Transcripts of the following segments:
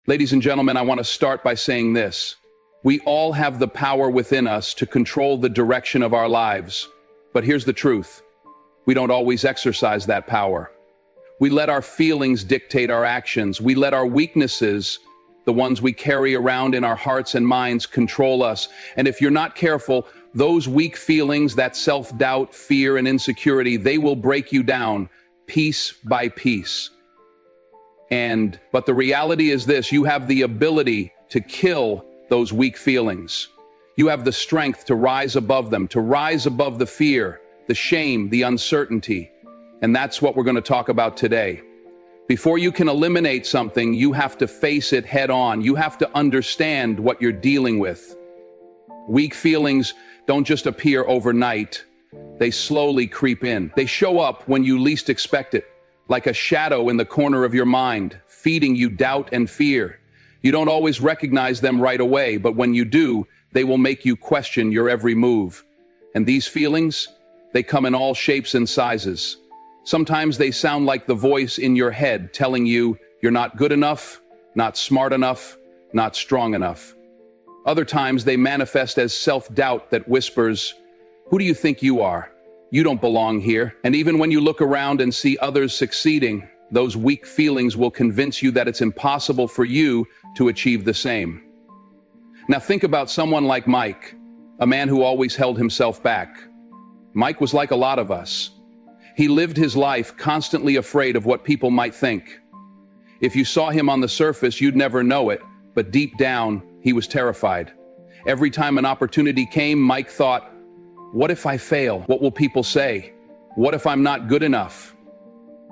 Ladies and gentlemen, I want to start by saying this. We all have the power within us to control the direction of our lives. But here's the truth. We don't always exercise that power. We let our feelings dictate our actions. We let our weaknesses, the ones we carry around in our hearts and minds, control us. And if you're not careful, those weak feelings, that self-doubt, fear, and insecurity, they will break you down piece by piece. But the reality is this: you have the ability to kill those weak feelings. You have the strength to rise above them, to rise above the fear, the shame, the uncertainty. And that's what we're going to talk about today. Before you can eliminate something, you have to face it head on. You have to understand what you're dealing with. Weak feelings don't just appear overnight. They slowly creep in. They show up when you least expect it, like a shadow in the corner of your mind, feeding you doubt and fear. You don't always recognize them right away, but when you do, they will make you question your every move. And these feelings, they come in all shapes and sizes. Sometimes they sound like the voice in your head telling you you're not good enough, not smart enough, not strong enough. Other times they manifest as self-doubt that whispers, "Who do you think you are? You don't belong here." And even when you look around and see others succeeding, those weak feelings will convince you that it's impossible for you to achieve the same. Now think about someone like Mike, a man who always held himself back. Mike was like a lot of us. He lived his life constantly afraid of what people might think. If you saw him on the surface, you'd never know it, but deep down, he was terrified. Every time an opportunity came, Mike thought, "What if I fail? What will people say? What if I'm not good enough?"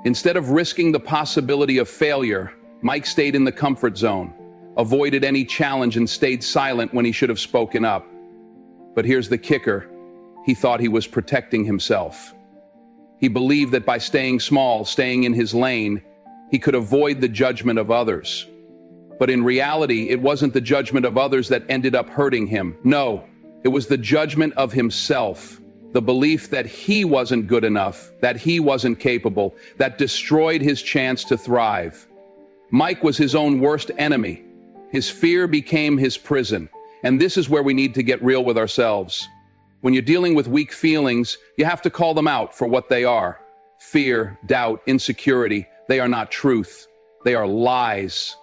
Instead of risking the possibility of failure, Mike stayed in the comfort zone, avoided any challenge, and stayed silent when he should have spoken up. But here's the kicker. He thought he was protecting himself. He believed that by staying small, staying in his lane, he could avoid the judgment of others. But in reality, it wasn't the judgment of others that ended up hurting him. No, it was the judgment of himself. The belief that he wasn't good enough, that he wasn't capable, that destroyed his chance to thrive. Mike was his own worst enemy. His fear became his prison. And this is where we need to get real with ourselves. When you're dealing with weak feelings, you have to call them out for what they are. Fear, doubt, insecurity, they are not truth. They are lies.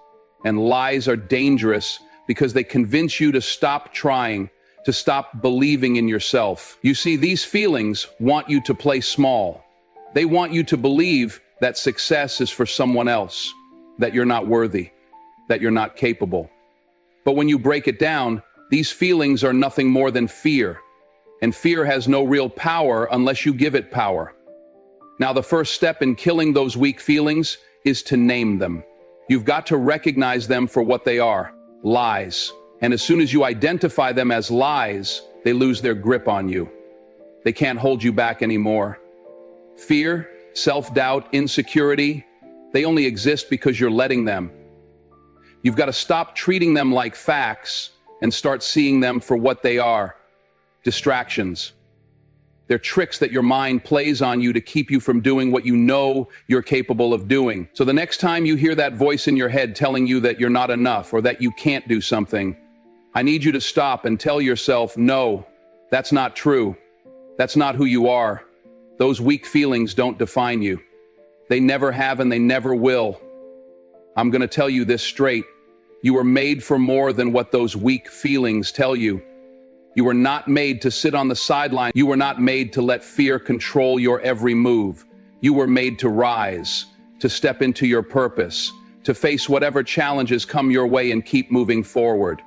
And lies are dangerous because they convince you to stop trying, to stop believing in yourself. You see, these feelings want you to play small. They want you to believe that success is for someone else, that you're not worthy, that you're not capable. But when you break it down, these feelings are nothing more than fear. And fear has no real power unless you give it power. Now, the first step in killing those weak feelings is to name them. You've got to recognize them for what they are, lies. And as soon as you identify them as lies, they lose their grip on you. They can't hold you back anymore. Fear, self-doubt, insecurity, they only exist because you're letting them. You've got to stop treating them like facts and start seeing them for what they are. Distractions. They're tricks that your mind plays on you to keep you from doing what you know you're capable of doing. So the next time you hear that voice in your head telling you that you're not enough or that you can't do something, I need you to stop and tell yourself, no, that's not true. That's not who you are. Those weak feelings don't define you. They never have and they never will. I'm going to tell you this straight. You were made for more than what those weak feelings tell you. You were not made to sit on the sideline. You were not made to let fear control your every move. You were made to rise, to step into your purpose, to face whatever challenges come your way and keep moving forward.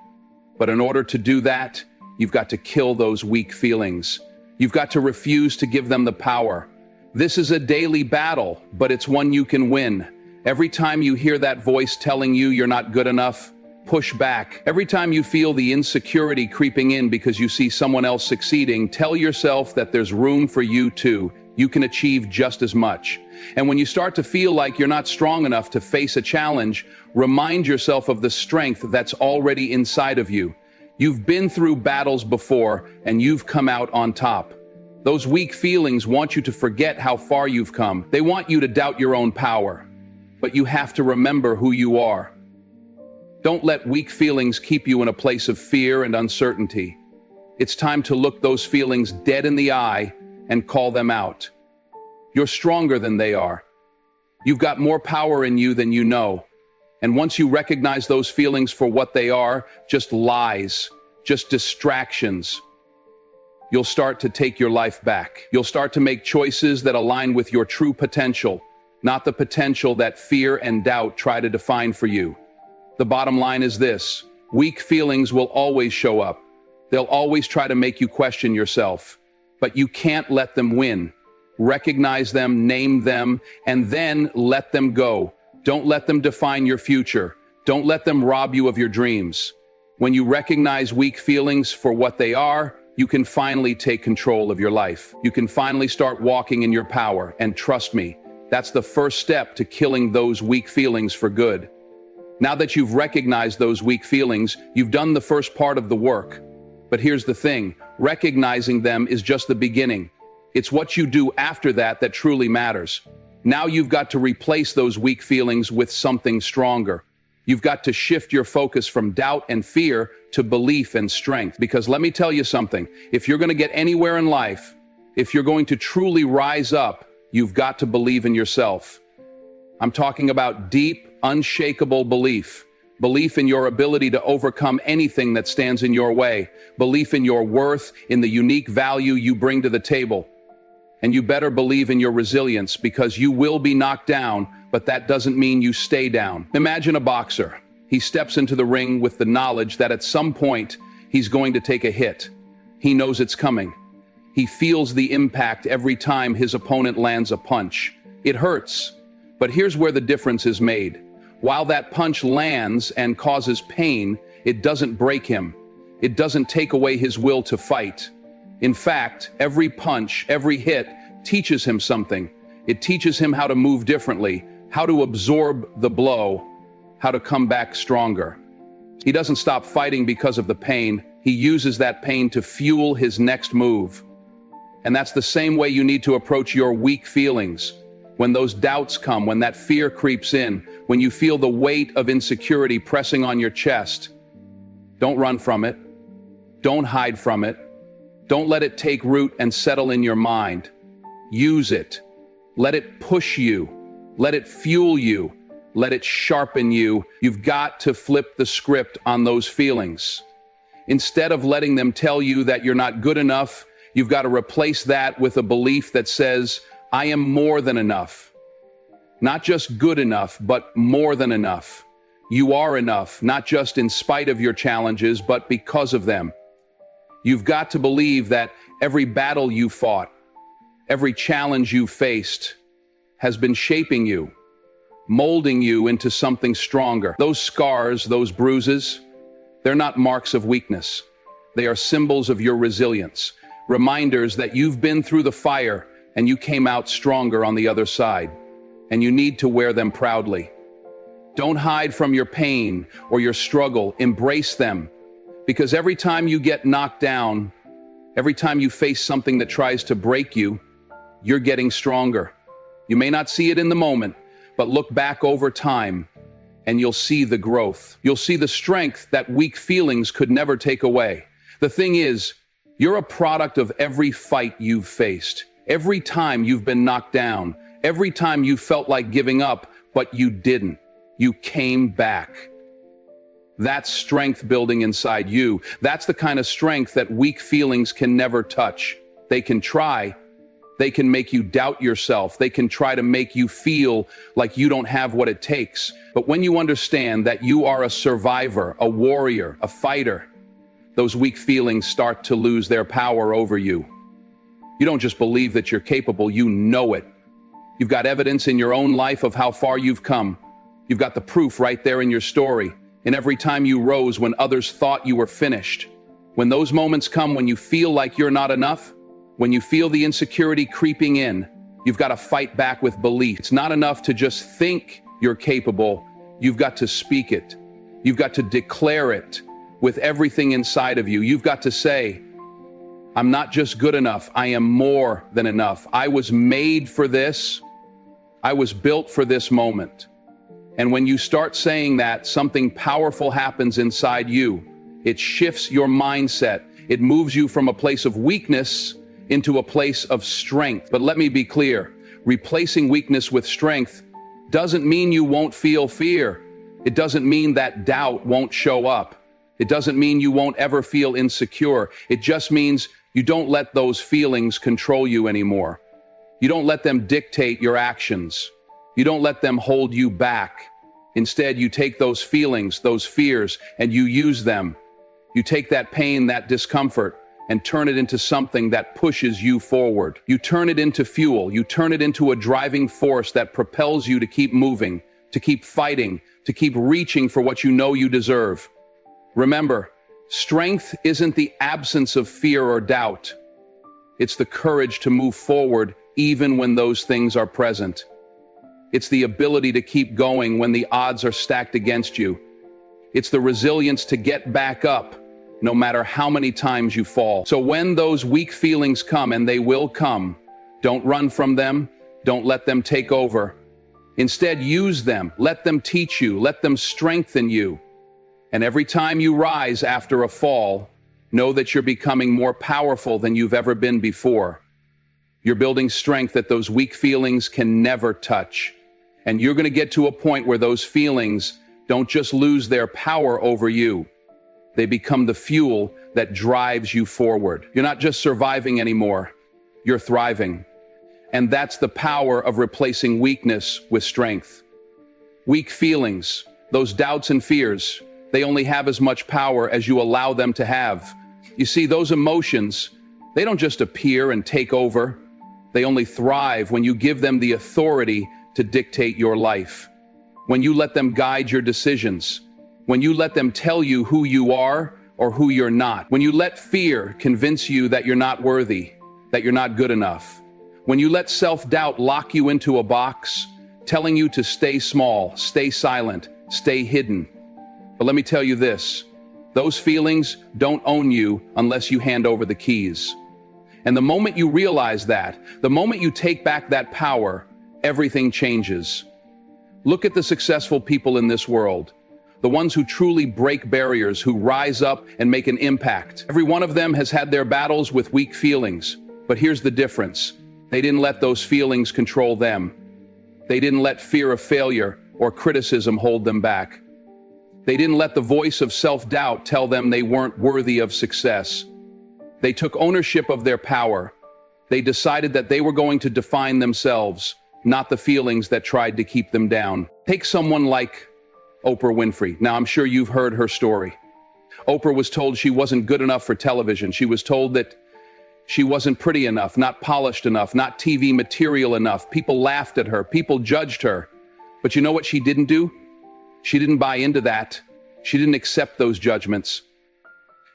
But in order to do that, you've got to kill those weak feelings. You've got to refuse to give them the power. This is a daily battle, but it's one you can win. Every time you hear that voice telling you you're not good enough, push back. Every time you feel the insecurity creeping in because you see someone else succeeding, tell yourself that there's room for you too. You can achieve just as much. And when you start to feel like you're not strong enough to face a challenge, remind yourself of the strength that's already inside of you. You've been through battles before, and you've come out on top. Those weak feelings want you to forget how far you've come. They want you to doubt your own power. But you have to remember who you are. Don't let weak feelings keep you in a place of fear and uncertainty. It's time to look those feelings dead in the eye and call them out. You're stronger than they are. You've got more power in you than you know. And once you recognize those feelings for what they are, just lies, just distractions, you'll start to take your life back. You'll start to make choices that align with your true potential, not the potential that fear and doubt try to define for you. The bottom line is this: weak feelings will always show up. They'll always try to make you question yourself, but you can't let them win. Recognize them, name them, and then let them go. Don't let them define your future. Don't let them rob you of your dreams. When you recognize weak feelings for what they are, you can finally take control of your life. You can finally start walking in your power. And trust me, that's the first step to killing those weak feelings for good. Now that you've recognized those weak feelings, you've done the first part of the work. But here's the thing: recognizing them is just the beginning. It's what you do after that that truly matters. Now you've got to replace those weak feelings with something stronger. You've got to shift your focus from doubt and fear to belief and strength. Because let me tell you something, if you're going to get anywhere in life, if you're going to truly rise up, you've got to believe in yourself. I'm talking about deep, unshakable belief. Belief in your ability to overcome anything that stands in your way. Belief in your worth, in the unique value you bring to the table. And you better believe in your resilience, because you will be knocked down, but that doesn't mean you stay down. Imagine a boxer. He steps into the ring with the knowledge that at some point he's going to take a hit. He knows it's coming. He feels the impact every time his opponent lands a punch. It hurts, but here's where the difference is made. While that punch lands and causes pain, it doesn't break him. It doesn't take away his will to fight. In fact, every punch, every hit teaches him something. It teaches him how to move differently, how to absorb the blow, how to come back stronger. He doesn't stop fighting because of the pain. He uses that pain to fuel his next move. And that's the same way you need to approach your weak feelings. When those doubts come, when that fear creeps in, when you feel the weight of insecurity pressing on your chest, don't run from it. Don't hide from it. Don't let it take root and settle in your mind. Use it. Let it push you. Let it fuel you. Let it sharpen you. You've got to flip the script on those feelings. Instead of letting them tell you that you're not good enough, you've got to replace that with a belief that says, I am more than enough. Not just good enough, but more than enough. You are enough, not just in spite of your challenges, but because of them. You've got to believe that every battle you fought, every challenge you faced, has been shaping you, molding you into something stronger. Those scars, those bruises, they're not marks of weakness. They are symbols of your resilience, reminders that you've been through the fire and you came out stronger on the other side, and you need to wear them proudly. Don't hide from your pain or your struggle. Embrace them, because every time you get knocked down, every time you face something that tries to break you, you're getting stronger. You may not see it in the moment, but look back over time and you'll see the growth. You'll see the strength that weak feelings could never take away. The thing is, you're a product of every fight you've faced. Every time you've been knocked down, every time you felt like giving up, but you didn't. You came back. That's strength building inside you. That's the kind of strength that weak feelings can never touch. They can try. They can make you doubt yourself. They can try to make you feel like you don't have what it takes. But when you understand that you are a survivor, a warrior, a fighter, those weak feelings start to lose their power over you. You don't just believe that you're capable, you know it. You've got evidence in your own life of how far you've come. You've got the proof right there in your story. And every time you rose when others thought you were finished. When those moments come when you feel like you're not enough, when you feel the insecurity creeping in, you've got to fight back with belief. It's not enough to just think you're capable. You've got to speak it. You've got to declare it with everything inside of you. You've got to say, I'm not just good enough. I am more than enough. I was made for this. I was built for this moment. And when you start saying that, something powerful happens inside you. It shifts your mindset. It moves you from a place of weakness into a place of strength. But let me be clear, replacing weakness with strength doesn't mean you won't feel fear. It doesn't mean that doubt won't show up. It doesn't mean you won't ever feel insecure. It just means you don't let those feelings control you anymore. You don't let them dictate your actions. You don't let them hold you back. Instead, you take those feelings, those fears, and you use them. You take that pain, that discomfort, and turn it into something that pushes you forward. You turn it into fuel. You turn it into a driving force that propels you to keep moving, to keep fighting, to keep reaching for what you know you deserve. Remember, strength isn't the absence of fear or doubt. It's the courage to move forward even when those things are present. It's the ability to keep going when the odds are stacked against you. It's the resilience to get back up no matter how many times you fall. So when those weak feelings come, and they will come, don't run from them. Don't let them take over. Instead, use them. Let them teach you. Let them strengthen you. And every time you rise after a fall, know that you're becoming more powerful than you've ever been before. You're building strength that those weak feelings can never touch. And you're going to get to a point where those feelings don't just lose their power over you. They become the fuel that drives you forward. You're not just surviving anymore. You're thriving. And that's the power of replacing weakness with strength. Weak feelings, those doubts and fears, they only have as much power as you allow them to have. You see, those emotions, they don't just appear and take over. They only thrive when you give them the authority to dictate your life. When you let them guide your decisions. When you let them tell you who you are or who you're not. When you let fear convince you that you're not worthy, that you're not good enough. When you let self-doubt lock you into a box, telling you to stay small, stay silent, stay hidden. But let me tell you this, those feelings don't own you unless you hand over the keys. And the moment you realize that, the moment you take back that power, everything changes. Look at the successful people in this world, the ones who truly break barriers, who rise up and make an impact. Every one of them has had their battles with weak feelings, but here's the difference. They didn't let those feelings control them. They didn't let fear of failure or criticism hold them back. They didn't let the voice of self-doubt tell them they weren't worthy of success. They took ownership of their power. They decided that they were going to define themselves, not the feelings that tried to keep them down. Take someone like Oprah Winfrey. Now, I'm sure you've heard her story. Oprah was told she wasn't good enough for television. She was told that she wasn't pretty enough, not polished enough, not TV material enough. People laughed at her. People judged her. But you know what she didn't do? She didn't buy into that. She didn't accept those judgments.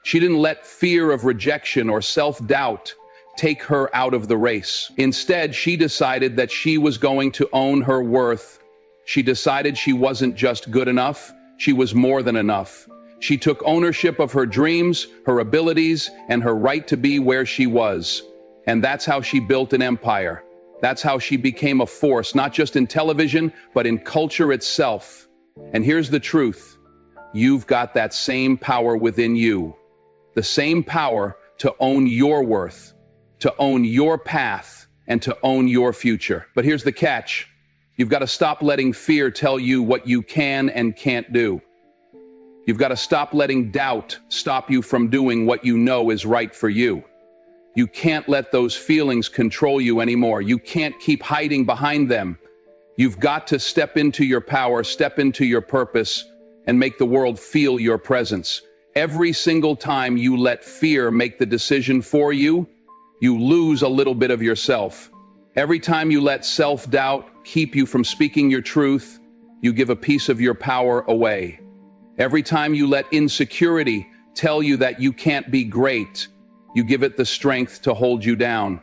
She didn't let fear of rejection or self-doubt take her out of the race. Instead, she decided that she was going to own her worth. She decided she wasn't just good enough, she was more than enough. She took ownership of her dreams, her abilities, and her right to be where she was. And that's how she built an empire. That's how she became a force, not just in television, but in culture itself. And here's the truth. You've got that same power within you. The same power to own your worth, to own your path, and to own your future. But here's the catch. You've got to stop letting fear tell you what you can and can't do. You've got to stop letting doubt stop you from doing what you know is right for you. You can't let those feelings control you anymore. You can't keep hiding behind them. You've got to step into your power, step into your purpose, and make the world feel your presence. Every single time you let fear make the decision for you, you lose a little bit of yourself. Every time you let self-doubt keep you from speaking your truth, you give a piece of your power away. Every time you let insecurity tell you that you can't be great, you give it the strength to hold you down.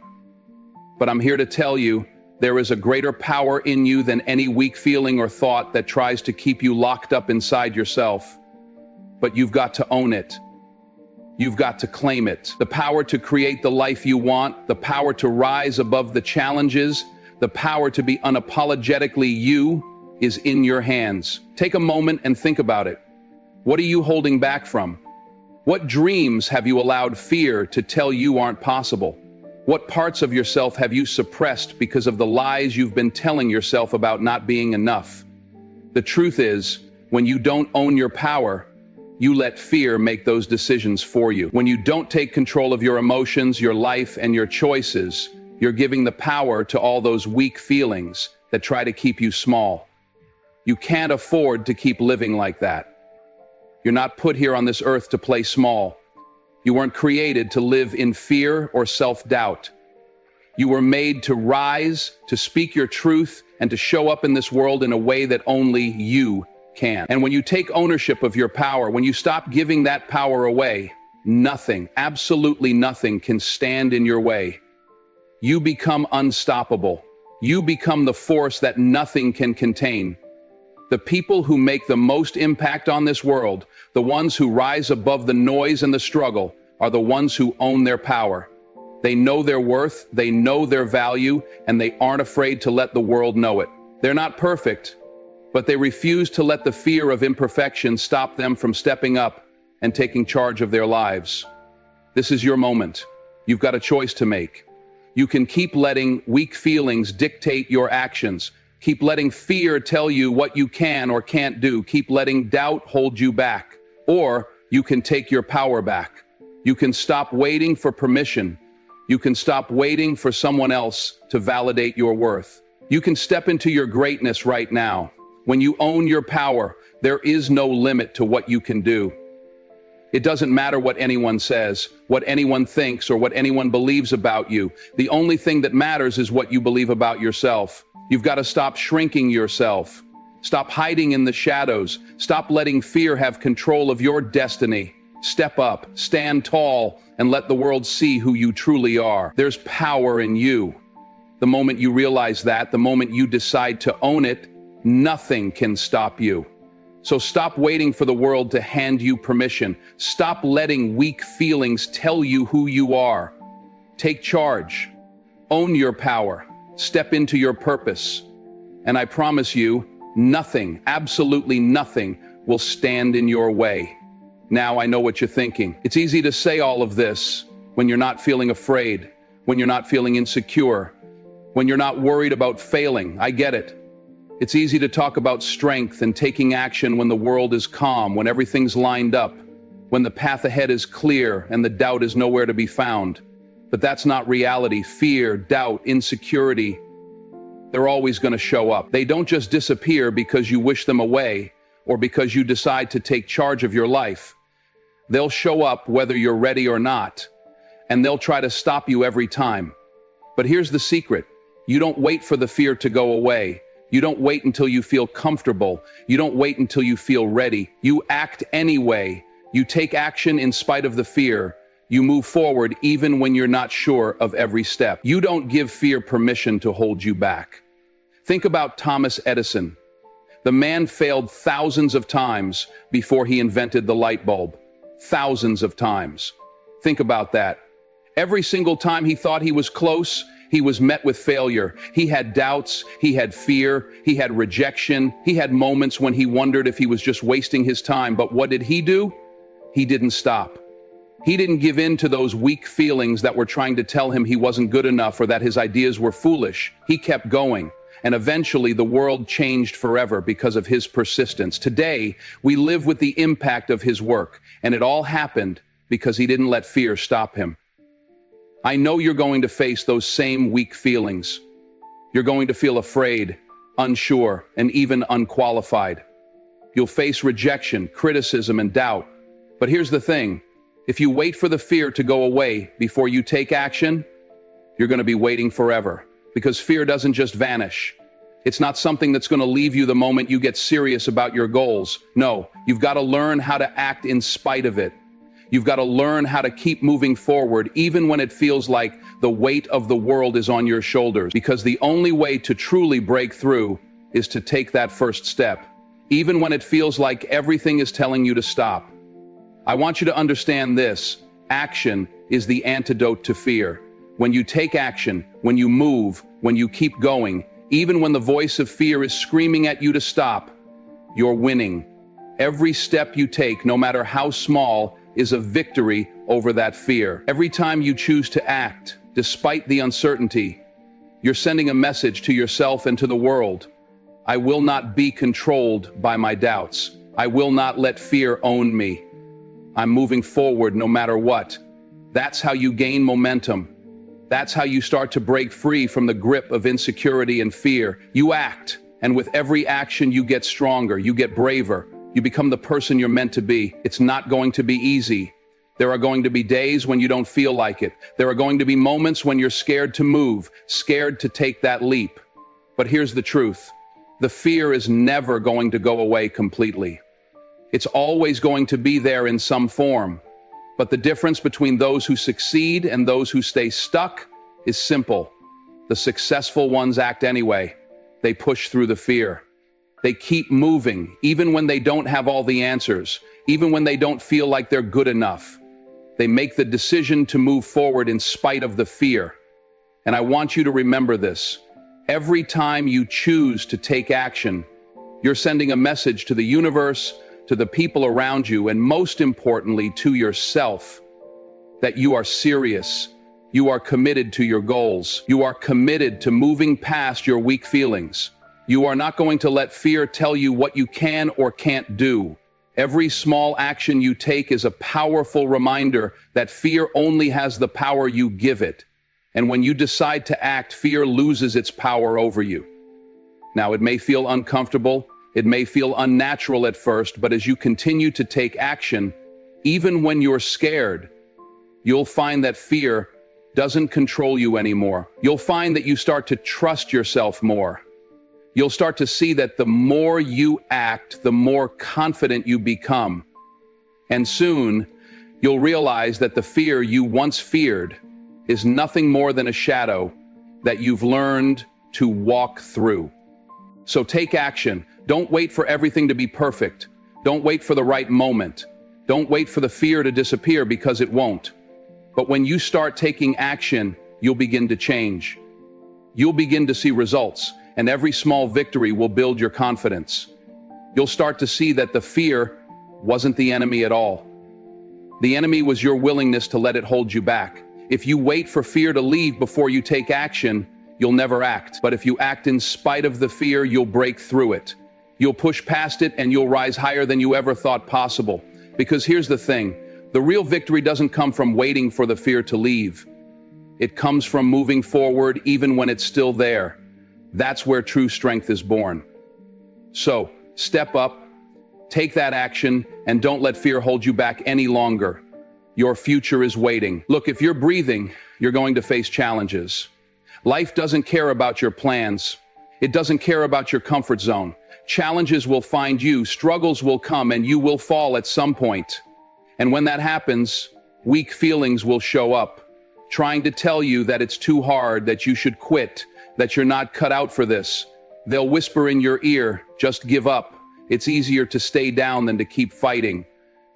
But I'm here to tell you, there is a greater power in you than any weak feeling or thought that tries to keep you locked up inside yourself. But you've got to own it. You've got to claim it. The power to create the life you want, the power to rise above the challenges, the power to be unapologetically you. is in your hands. Take a moment and think about it. What are you holding back from? What dreams have you allowed fear to tell you aren't possible? What parts of yourself have you suppressed because of the lies you've been telling yourself about not being enough? The truth is, when you don't own your power, you let fear make those decisions for you. When you don't take control of your emotions, your life, and your choices, you're giving the power to all those weak feelings that try to keep you small. You can't afford to keep living like that. You're not put here on this earth to play small. You weren't created to live in fear or self-doubt. You were made to rise, to speak your truth, and to show up in this world in a way that only you can. And when you take ownership of your power, when you stop giving that power away, nothing, absolutely nothing can stand in your way. You become unstoppable. You become the force that nothing can contain. The people who make the most impact on this world, the ones who rise above the noise and the struggle, are the ones who own their power. They know their worth, they know their value, and they aren't afraid to let the world know it. They're not perfect, but they refuse to let the fear of imperfection stop them from stepping up and taking charge of their lives. This is your moment. You've got a choice to make. You can keep letting weak feelings dictate your actions. Keep letting fear tell you what you can or can't do. Keep letting doubt hold you back. Or you can take your power back. You can stop waiting for permission. You can stop waiting for someone else to validate your worth. You can step into your greatness right now. When you own your power, there is no limit to what you can do. It doesn't matter what anyone says, what anyone thinks, or what anyone believes about you. The only thing that matters is what you believe about yourself. You've got to stop shrinking yourself. Stop hiding in the shadows. Stop letting fear have control of your destiny. Step up, stand tall, and let the world see who you truly are. There's power in you. The moment you realize that, the moment you decide to own it, nothing can stop you. So stop waiting for the world to hand you permission. Stop letting weak feelings tell you who you are. Take charge. Own your power. Step into your purpose. And I promise you, nothing, absolutely nothing, will stand in your way. Now I know what you're thinking. It's easy to say all of this when you're not feeling afraid, when you're not feeling insecure, when you're not worried about failing. I get it. It's easy to talk about strength and taking action when the world is calm, when everything's lined up, when the path ahead is clear and the doubt is nowhere to be found. But that's not reality. Fear, doubt, insecurity, they're always going to show up. They don't just disappear because you wish them away or because you decide to take charge of your life. They'll show up whether you're ready or not, and they'll try to stop you every time. But here's the secret. You don't wait for the fear to go away. You don't wait until you feel comfortable. You don't wait until you feel ready. You act anyway. You take action in spite of the fear. You move forward even when you're not sure of every step. You don't give fear permission to hold you back. Think about Thomas Edison. The man failed thousands of times before he invented the light bulb. Thousands of times. Think about that. Every single time he thought he was close, he was met with failure. He had doubts, he had fear, he had rejection, he had moments when he wondered if he was just wasting his time. But what did he do? He didn't stop. He didn't give in to those weak feelings that were trying to tell him he wasn't good enough or that his ideas were foolish. He kept going, and eventually the world changed forever because of his persistence. Today, we live with the impact of his work, and it all happened because he didn't let fear stop him. I know you're going to face those same weak feelings. You're going to feel afraid, unsure, and even unqualified. You'll face rejection, criticism, and doubt. But here's the thing. If you wait for the fear to go away before you take action, you're going to be waiting forever. Because fear doesn't just vanish. It's not something that's going to leave you the moment you get serious about your goals. No, you've got to learn how to act in spite of it. You've got to learn how to keep moving forward, even when it feels like the weight of the world is on your shoulders. Because the only way to truly break through is to take that first step, even when it feels like everything is telling you to stop. I want you to understand this. Action is the antidote to fear. When you take action, when you move, when you keep going, Even when the voice of fear is screaming at you to stop, you're winning. Every step you take, no matter how small, is a victory over that fear. Every time you choose to act, despite the uncertainty, you're sending a message to yourself and to the world. I will not be controlled by my doubts. I will not let fear own me. I'm moving forward no matter what. That's how you gain momentum. That's how you start to break free from the grip of insecurity and fear. You act, and with every action you get stronger, you get braver, you become the person you're meant to be. It's not going to be easy. There are going to be days when you don't feel like it. There are going to be moments when you're scared to move, scared to take that leap. But here's the truth. The fear is never going to go away completely. It's always going to be there in some form. But the difference between those who succeed and those who stay stuck is simple. The successful ones act anyway. They push through the fear. They keep moving, even when they don't have all the answers, even when they don't feel like they're good enough. They make the decision to move forward in spite of the fear. And I want you to remember this. Every time you choose to take action, you're sending a message to the universe, to the people around you, and most importantly, to yourself, that you are serious. You are committed to your goals. You are committed to moving past your weak feelings. You are not going to let fear tell you what you can or can't do. Every small action you take is a powerful reminder that fear only has the power you give it. And when you decide to act, fear loses its power over you. Now, it may feel uncomfortable, it may feel unnatural at first, but as you continue to take action, even when you're scared, you'll find that fear doesn't control you anymore. You'll find that you start to trust yourself more. You'll start to see that the more you act, the more confident you become. And soon, you'll realize that the fear you once feared is nothing more than a shadow that you've learned to walk through. So take action. Don't wait for everything to be perfect. Don't wait for the right moment. Don't wait for the fear to disappear, because it won't. But when you start taking action, you'll begin to change. You'll begin to see results, and every small victory will build your confidence. You'll start to see that the fear wasn't the enemy at all. The enemy was your willingness to let it hold you back. If you wait for fear to leave before you take action, you'll never act. But if you act in spite of the fear, you'll break through it. You'll push past it, and you'll rise higher than you ever thought possible. Because here's the thing, the real victory doesn't come from waiting for the fear to leave. It comes from moving forward even when it's still there. That's where true strength is born. So, step up, take that action, and don't let fear hold you back any longer. Your future is waiting. Look, if you're breathing, you're going to face challenges. Life doesn't care about your plans. It doesn't care about your comfort zone. Challenges will find you, struggles will come, and you will fall at some point. And when that happens, weak feelings will show up, trying to tell you that it's too hard, that you should quit, that you're not cut out for this. They'll whisper in your ear, just give up. It's easier to stay down than to keep fighting.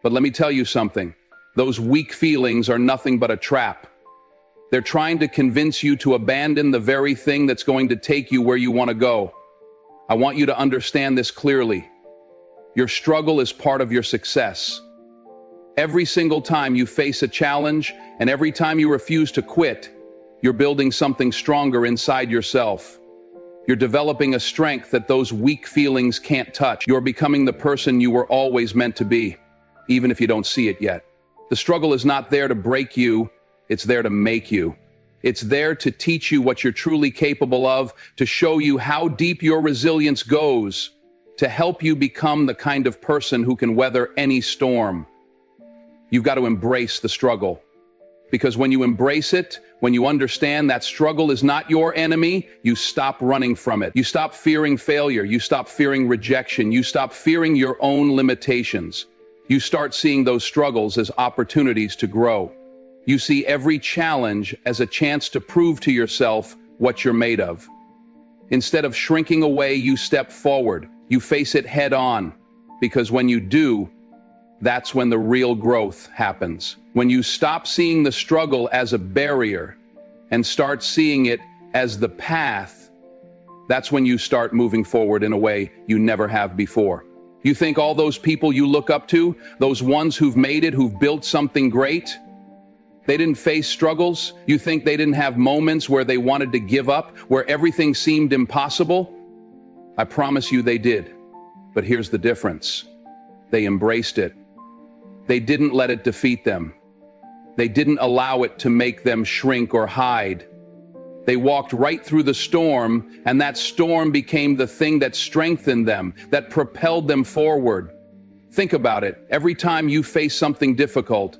But let me tell you something. Those weak feelings are nothing but a trap. They're trying to convince you to abandon the very thing that's going to take you where you want to go. I want you to understand this clearly. Your struggle is part of your success. Every single time you face a challenge, and every time you refuse to quit, you're building something stronger inside yourself. You're developing a strength that those weak feelings can't touch. You're becoming the person you were always meant to be, even if you don't see it yet. The struggle is not there to break you, it's there to make you. It's there to teach you what you're truly capable of, to show you how deep your resilience goes, to help you become the kind of person who can weather any storm. You've got to embrace the struggle. Because when you embrace it, when you understand that struggle is not your enemy, you stop running from it. You stop fearing failure. You stop fearing rejection. You stop fearing your own limitations. You start seeing those struggles as opportunities to grow. You see every challenge as a chance to prove to yourself what you're made of. Instead of shrinking away, you step forward. You face it head on. Because when you do, that's when the real growth happens. When you stop seeing the struggle as a barrier and start seeing it as the path, That's when you start moving forward in a way you never have before. You think all those people you look up to, those ones who've made it, who've built something great, they didn't face struggles? You think they didn't have moments where they wanted to give up, where everything seemed impossible? I promise you they did. But here's the difference. They embraced it. They didn't let it defeat them. They didn't allow it to make them shrink or hide. They walked right through the storm, and that storm became the thing that strengthened them, that propelled them forward. Think about it. Every time you face something difficult,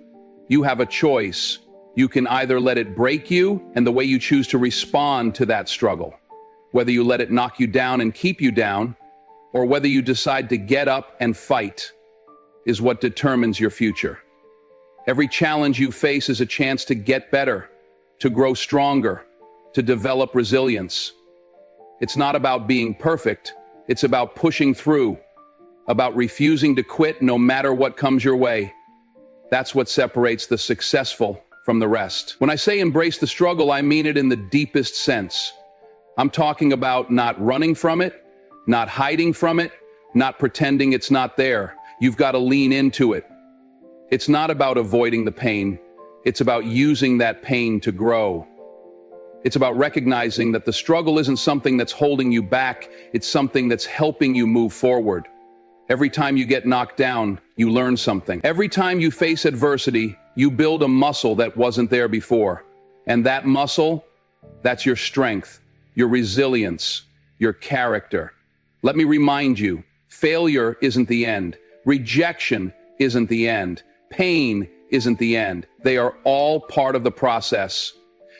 you have a choice. You can either let it break you and the way you choose to respond to that struggle, whether you let it knock you down and keep you down, or whether you decide to get up and fight, is what determines your future. Every challenge you face is a chance to get better, to grow stronger, to develop resilience. It's not about being perfect. It's about pushing through, about refusing to quit no matter what comes your way. That's what separates the successful from the rest. When I say embrace the struggle, I mean it in the deepest sense. I'm talking about not running from it, not hiding from it, not pretending it's not there. You've got to lean into it. It's not about avoiding the pain. It's about using that pain to grow. It's about recognizing that the struggle isn't something that's holding you back. It's something that's helping you move forward. Every time you get knocked down, you learn something. Every time you face adversity, you build a muscle that wasn't there before. And that muscle, that's your strength, your resilience, your character. Let me remind you, failure isn't the end. Rejection isn't the end. Pain isn't the end. They are all part of the process.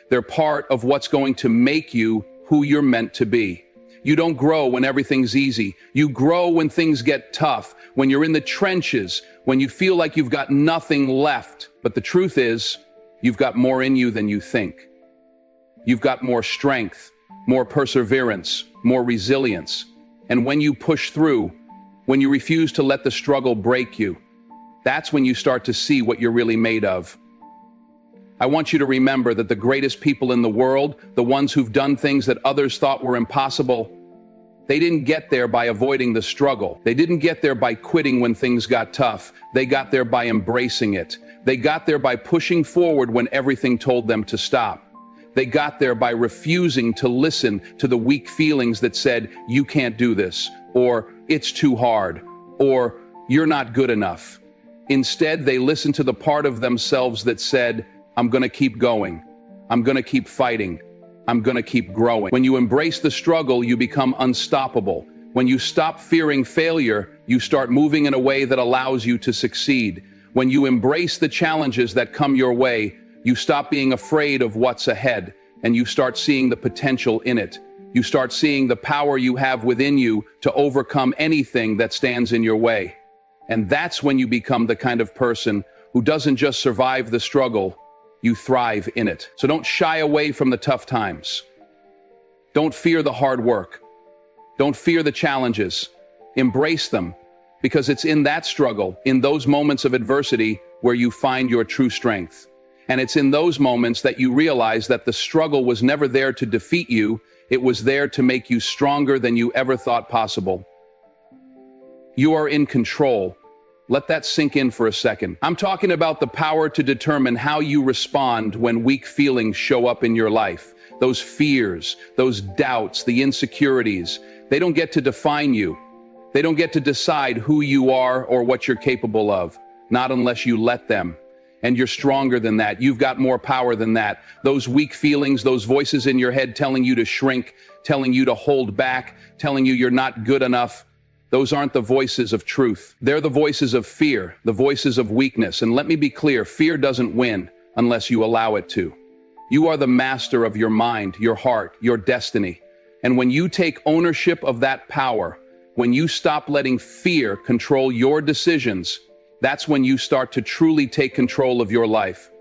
They're part of what's going to make you who you're meant to be. You don't grow when everything's easy. You grow when things get tough, when you're in the trenches, when you feel like you've got nothing left. But the truth is, you've got more in you than you think. You've got more strength, more perseverance, more resilience. And when you push through, when you refuse to let the struggle break you, that's when you start to see what you're really made of. I want you to remember that the greatest people in the world, the ones who've done things that others thought were impossible, they didn't get there by avoiding the struggle. They didn't get there by quitting when things got tough. They got there by embracing it. They got there by pushing forward when everything told them to stop. They got there by refusing to listen to the weak feelings that said, you can't do this, or it's too hard, or you're not good enough. Instead, they listened to the part of themselves that said, I'm going to keep going. I'm going to keep fighting. I'm going to keep growing. When you embrace the struggle, you become unstoppable. When you stop fearing failure, you start moving in a way that allows you to succeed. When you embrace the challenges that come your way, you stop being afraid of what's ahead, and you start seeing the potential in it. You start seeing the power you have within you to overcome anything that stands in your way. And that's when you become the kind of person who doesn't just survive the struggle, you thrive in it. So don't shy away from the tough times. Don't fear the hard work. Don't fear the challenges. Embrace them, because it's in that struggle, in those moments of adversity, where you find your true strength. And it's in those moments that you realize that the struggle was never there to defeat you. It was there to make you stronger than you ever thought possible. You are in control. Let that sink in for a second. I'm talking about the power to determine how you respond when weak feelings show up in your life. Those fears, those doubts, the insecurities, they don't get to define you. They don't get to decide who you are or what you're capable of, not unless you let them. And you're stronger than that. You've got more power than that. Those weak feelings, those voices in your head telling you to shrink, telling you to hold back, telling you you're not good enough, those aren't the voices of truth. They're the voices of fear, the voices of weakness. And let me be clear, fear doesn't win unless you allow it to. You are the master of your mind, your heart, your destiny. And when you take ownership of that power, when you stop letting fear control your decisions, that's when you start to truly take control of your life.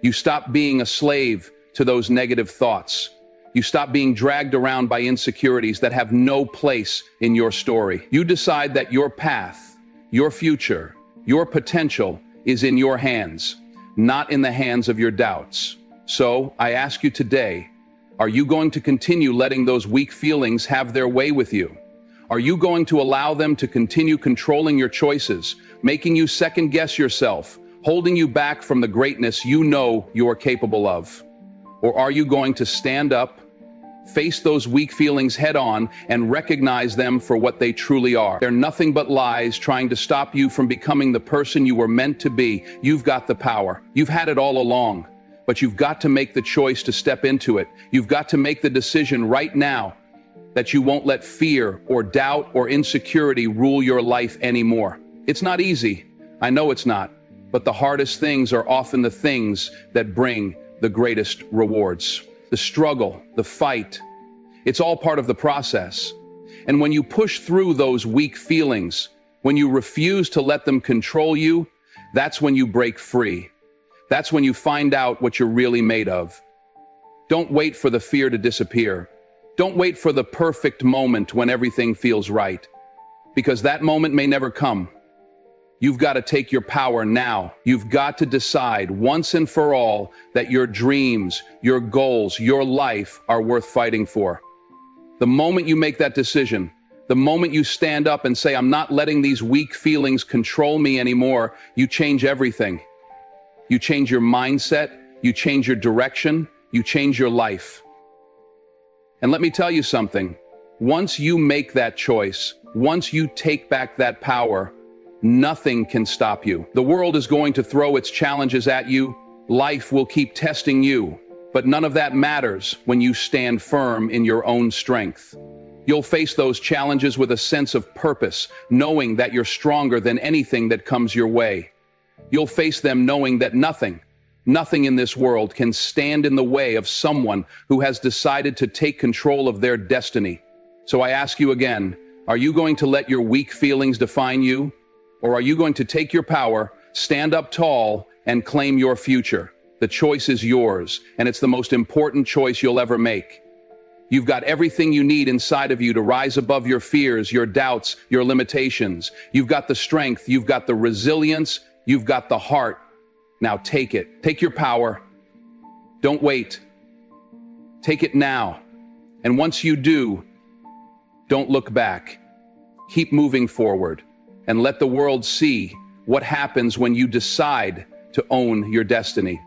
You stop being a slave to those negative thoughts. You stop being dragged around by insecurities that have no place in your story. You decide that your path, your future, your potential is in your hands, not in the hands of your doubts. So I ask you today, Are you going to continue letting those weak feelings have their way with you? Are you going to allow them to continue controlling your choices, making you second-guess yourself, holding you back from the greatness you know you are capable of? Or are you going to stand up, face those weak feelings head-on, and recognize them for what they truly are? They're nothing but lies trying to stop you from becoming the person you were meant to be. You've got the power. You've had it all along. But you've got to make the choice to step into it. You've got to make the decision right now that you won't let fear or doubt or insecurity rule your life anymore. It's not easy. I know it's not. But the hardest things are often the things that bring the greatest rewards. The struggle, the fight, it's all part of the process. And when you push through those weak feelings, when you refuse to let them control you, that's when you break free. That's when you find out what you're really made of. Don't wait for the fear to disappear. Don't wait for the perfect moment when everything feels right, because that moment may never come. You've got to take your power now. You've got to decide once and for all that your dreams, your goals, your life are worth fighting for. The moment you make that decision, the moment you stand up and say, I'm not letting these weak feelings control me anymore, you change everything. You change your mindset, you change your direction, you change your life. And let me tell you something. Once you make that choice, once you take back that power, nothing can stop you. The world is going to throw its challenges at you. Life will keep testing you. But none of that matters when you stand firm in your own strength. You'll face those challenges with a sense of purpose, knowing that you're stronger than anything that comes your way. You'll face them knowing that nothing in this world can stand in the way of someone who has decided to take control of their destiny. So I ask you again, are you going to let your weak feelings define you? Or are you going to take your power, stand up tall, and claim your future? The choice is yours, and it's the most important choice you'll ever make. You've got everything you need inside of you to rise above your fears, your doubts, your limitations. You've got the strength, you've got the resilience, you've got the heart. Now take it. Take your power. Don't wait. Take it now. And once you do, don't look back. Keep moving forward and let the world see what happens when you decide to own your destiny.